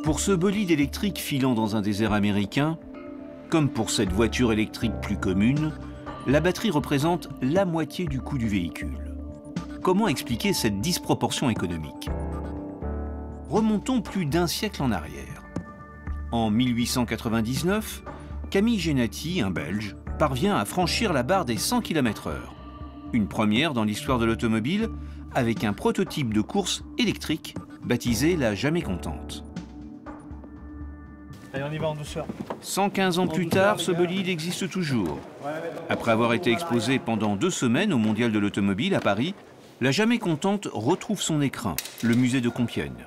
Pour ce bolide électrique filant dans un désert américain, comme pour cette voiture électrique plus commune, la batterie représente la moitié du coût du véhicule. Comment expliquer cette disproportion économique? Remontons plus d'un siècle en arrière. En 1899, Camille Genati, un Belge, parvient à franchir la barre des 100 km/h. Une première dans l'histoire de l'automobile, avec un prototype de course électrique baptisé la Jamais Contente. Allez, on y va en douceur. 115 ans plus tard, ce bolide existe toujours. Après avoir été exposé pendant 2 semaines au Mondial de l'automobile à Paris, la Jamais Contente retrouve son écrin, le musée de Compiègne.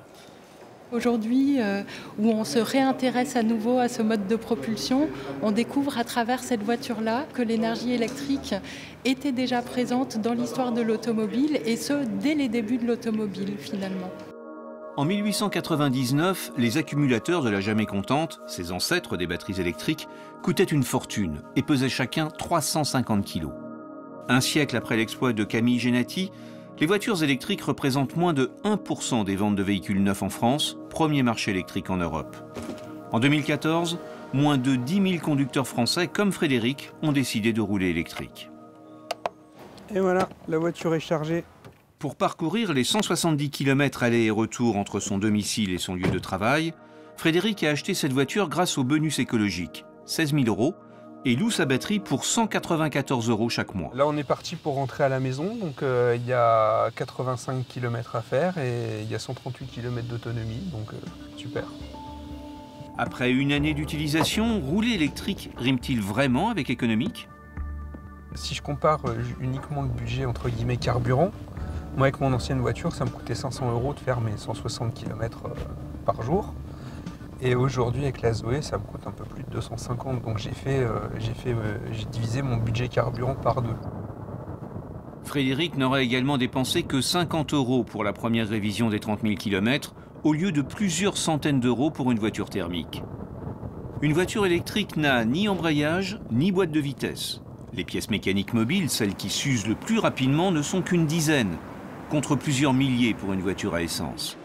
Aujourd'hui, où on se réintéresse à nouveau à ce mode de propulsion, on découvre à travers cette voiture-là que l'énergie électrique était déjà présente dans l'histoire de l'automobile, et ce, dès les débuts de l'automobile, finalement. En 1899, les accumulateurs de la Jamais Contente, ces ancêtres des batteries électriques, coûtaient une fortune et pesaient chacun 350 kg. Un siècle après l'exploit de Camille Genati, les voitures électriques représentent moins de 1% des ventes de véhicules neufs en France, premier marché électrique en Europe. En 2014, moins de 10 000 conducteurs français, comme Frédéric, ont décidé de rouler électrique. Et voilà, la voiture est chargée. Pour parcourir les 170 km aller et retour entre son domicile et son lieu de travail, Frédéric a acheté cette voiture grâce au bonus écologique, 16 000 €, et loue sa batterie pour 194 € chaque mois. Là, on est parti pour rentrer à la maison, donc il y a 85 km à faire et il y a 138 km d'autonomie, donc super. Après une année d'utilisation, rouler électrique rime-t-il vraiment avec économique? Si je compare uniquement le budget entre guillemets carburant, moi avec mon ancienne voiture, ça me coûtait 500 € de faire mes 160 km par jour. Et aujourd'hui, avec la Zoé, ça me coûte un peu plus de 250. Donc j'ai divisé mon budget carburant par 2. Frédéric n'aurait également dépensé que 50 € pour la première révision des 30 000 km, au lieu de plusieurs centaines d'euros pour une voiture thermique. Une voiture électrique n'a ni embrayage, ni boîte de vitesse. Les pièces mécaniques mobiles, celles qui s'usent le plus rapidement, ne sont qu'une dizaine, contre plusieurs milliers pour une voiture à essence.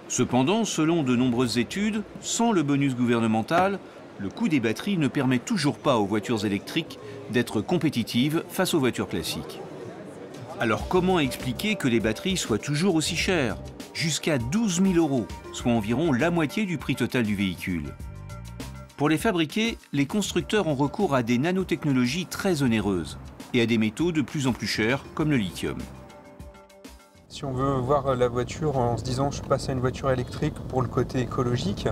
Cependant, selon de nombreuses études, sans le bonus gouvernemental, le coût des batteries ne permet toujours pas aux voitures électriques d'être compétitives face aux voitures classiques. Alors comment expliquer que les batteries soient toujours aussi chères, jusqu'à 12 000 €, soit environ la moitié du prix total du véhicule? Pour les fabriquer, les constructeurs ont recours à des nanotechnologies très onéreuses et à des métaux de plus en plus chers, comme le lithium. Si on veut voir la voiture en se disant je passe à une voiture électrique pour le côté écologique,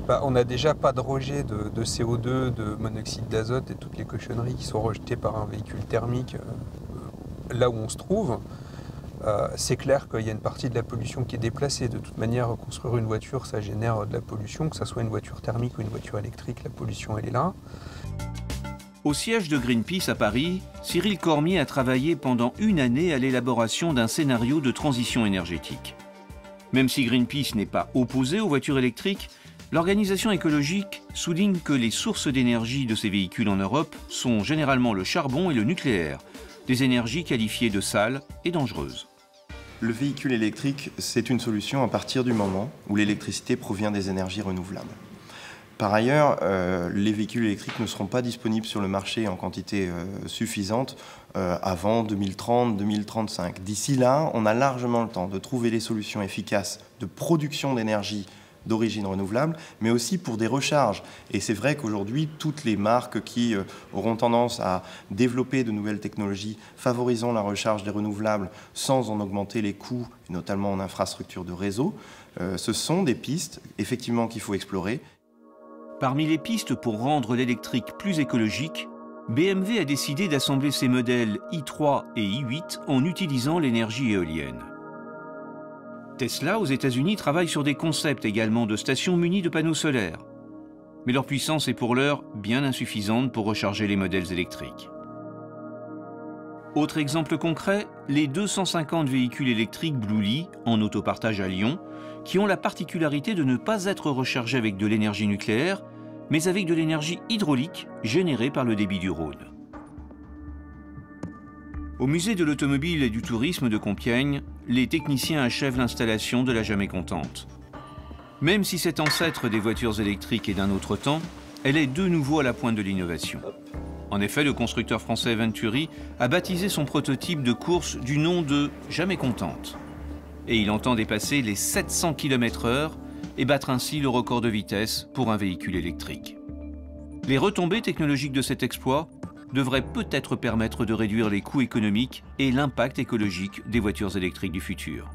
on n'a déjà pas de rejet de CO2, de monoxyde d'azote et toutes les cochonneries qui sont rejetées par un véhicule thermique là où on se trouve. C'est clair qu'il y a une partie de la pollution qui est déplacée. De toute manière, construire une voiture, ça génère de la pollution, que ce soit une voiture thermique ou une voiture électrique, la pollution elle est là. Au siège de Greenpeace à Paris, Cyril Cormier a travaillé pendant une année à l'élaboration d'un scénario de transition énergétique. Même si Greenpeace n'est pas opposé aux voitures électriques, l'organisation écologique souligne que les sources d'énergie de ces véhicules en Europe sont généralement le charbon et le nucléaire, des énergies qualifiées de sales et dangereuses. Le véhicule électrique, c'est une solution à partir du moment où l'électricité provient des énergies renouvelables. Par ailleurs, les véhicules électriques ne seront pas disponibles sur le marché en quantité suffisante avant 2030-2035. D'ici là, on a largement le temps de trouver des solutions efficaces de production d'énergie d'origine renouvelable, mais aussi pour des recharges. Et c'est vrai qu'aujourd'hui, toutes les marques qui auront tendance à développer de nouvelles technologies favorisant la recharge des renouvelables sans en augmenter les coûts, notamment en infrastructure de réseau, ce sont des pistes, effectivement, qu'il faut explorer. Parmi les pistes pour rendre l'électrique plus écologique, BMW a décidé d'assembler ses modèles i3 et i8 en utilisant l'énergie éolienne. Tesla, aux États-Unis, travaille sur des concepts également de stations munies de panneaux solaires. Mais leur puissance est pour l'heure bien insuffisante pour recharger les modèles électriques. Autre exemple concret, les 250 véhicules électriques Bluely en autopartage à Lyon, qui ont la particularité de ne pas être rechargés avec de l'énergie nucléaire, mais avec de l'énergie hydraulique générée par le débit du Rhône. Au musée de l'automobile et du tourisme de Compiègne, les techniciens achèvent l'installation de la Jamais Contente. Même si cet ancêtre des voitures électriques est d'un autre temps, elle est de nouveau à la pointe de l'innovation. En effet, le constructeur français Venturi a baptisé son prototype de course du nom de « Jamais contente ». Et il entend dépasser les 700 km/h et battre ainsi le record de vitesse pour un véhicule électrique. Les retombées technologiques de cet exploit devraient peut-être permettre de réduire les coûts économiques et l'impact écologique des voitures électriques du futur.